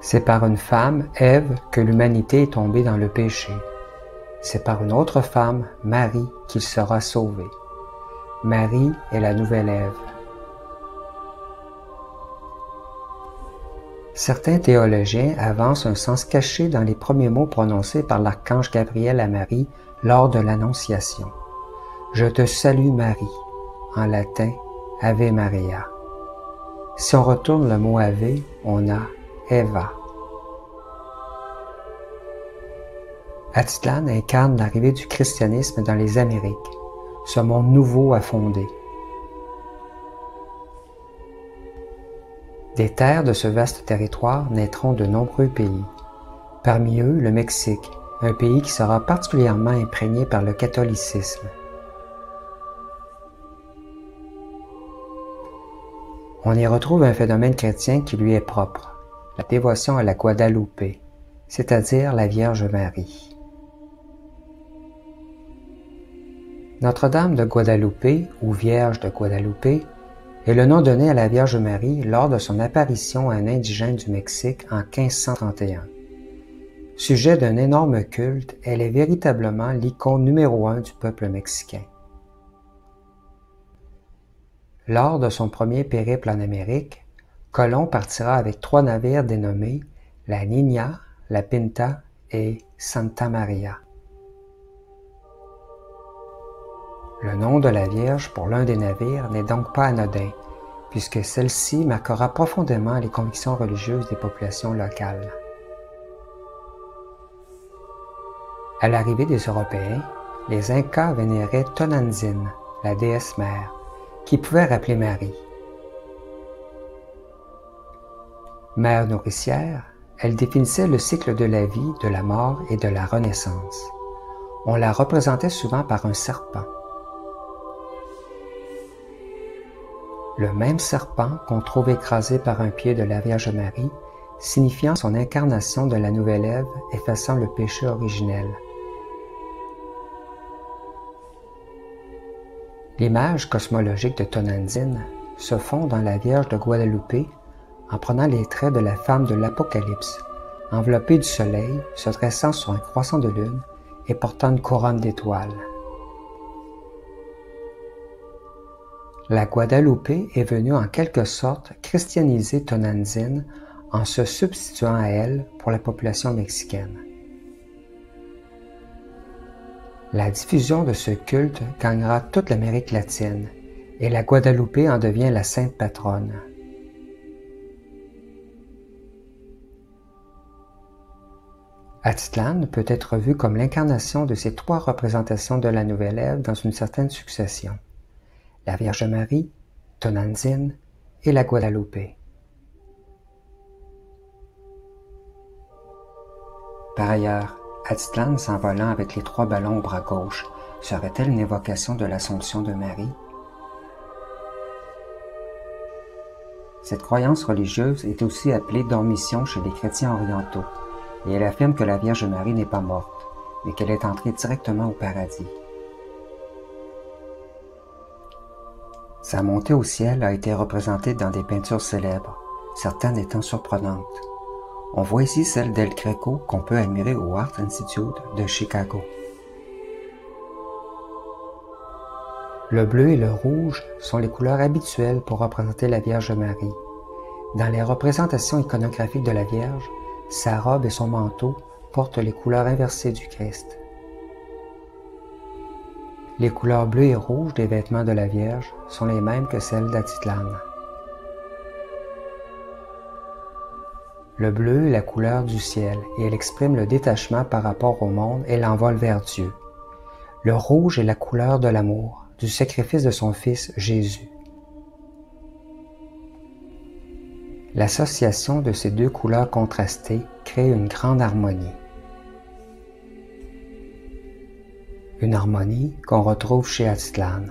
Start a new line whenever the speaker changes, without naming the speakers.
C'est par une femme, Ève, que l'humanité est tombée dans le péché. C'est par une autre femme, Marie, qu'il sera sauvé. Marie est la nouvelle Ève. Certains théologiens avancent un sens caché dans les premiers mots prononcés par l'archange Gabriel à Marie lors de l'Annonciation. « Je te salue Marie », en latin « Ave Maria ». Si on retourne le mot « Ave », on a « Eva ». Atitlan incarne l'arrivée du christianisme dans les Amériques, ce monde nouveau à fonder. Des terres de ce vaste territoire naîtront de nombreux pays. Parmi eux, le Mexique, un pays qui sera particulièrement imprégné par le catholicisme. On y retrouve un phénomène chrétien qui lui est propre, la dévotion à la Guadalupe, c'est-à-dire la Vierge Marie. Notre-Dame de Guadalupe, ou Vierge de Guadalupe, est le nom donné à la Vierge Marie lors de son apparition à un indigène du Mexique en 1531. Sujet d'un énorme culte, elle est véritablement l'icône numéro 1 du peuple mexicain. Lors de son premier périple en Amérique, Colomb partira avec 3 navires dénommés la Niña, la Pinta et Santa Maria. Le nom de la Vierge pour l'un des navires n'est donc pas anodin, puisque celle-ci marquera profondément les convictions religieuses des populations locales. À l'arrivée des Européens, les Incas vénéraient Tonantzin, la déesse mère, qui pouvait rappeler Marie. Mère nourricière, elle définissait le cycle de la vie, de la mort et de la renaissance. On la représentait souvent par un serpent. Le même serpent qu'on trouve écrasé par un pied de la Vierge Marie, signifiant son incarnation de la nouvelle Ève, effaçant le péché originel. L'image cosmologique de Tonantzin se fond dans la Vierge de Guadalupe en prenant les traits de la femme de l'Apocalypse, enveloppée du soleil, se dressant sur un croissant de lune et portant une couronne d'étoiles. La Guadalupe est venue en quelque sorte christianiser Tonantzin en se substituant à elle pour la population mexicaine. La diffusion de ce culte gagnera toute l'Amérique latine et la Guadalupe en devient la sainte patronne. Atitlan peut être vu comme l'incarnation de ces 3 représentations de la nouvelle Ève dans une certaine succession. La Vierge Marie, Tonantzin et la Guadalupe. Par ailleurs, Atitlan s'envolant avec les 3 ballons au bras gauche, serait-elle une évocation de l'Assomption de Marie? Cette croyance religieuse est aussi appelée dormition chez les chrétiens orientaux, et elle affirme que la Vierge Marie n'est pas morte, mais qu'elle est entrée directement au paradis. Sa montée au ciel a été représentée dans des peintures célèbres, certaines étant surprenantes. On voit ici celle d'El Greco qu'on peut admirer au Art Institute de Chicago. Le bleu et le rouge sont les couleurs habituelles pour représenter la Vierge Marie. Dans les représentations iconographiques de la Vierge, sa robe et son manteau portent les couleurs inversées du Christ. Les couleurs bleues et rouges des vêtements de la Vierge sont les mêmes que celles d'Atitlan. Le bleu est la couleur du ciel et elle exprime le détachement par rapport au monde et l'envol vers Dieu. Le rouge est la couleur de l'amour, du sacrifice de son Fils Jésus. L'association de ces 2 couleurs contrastées crée une grande harmonie. Une harmonie qu'on retrouve chez Atitlan.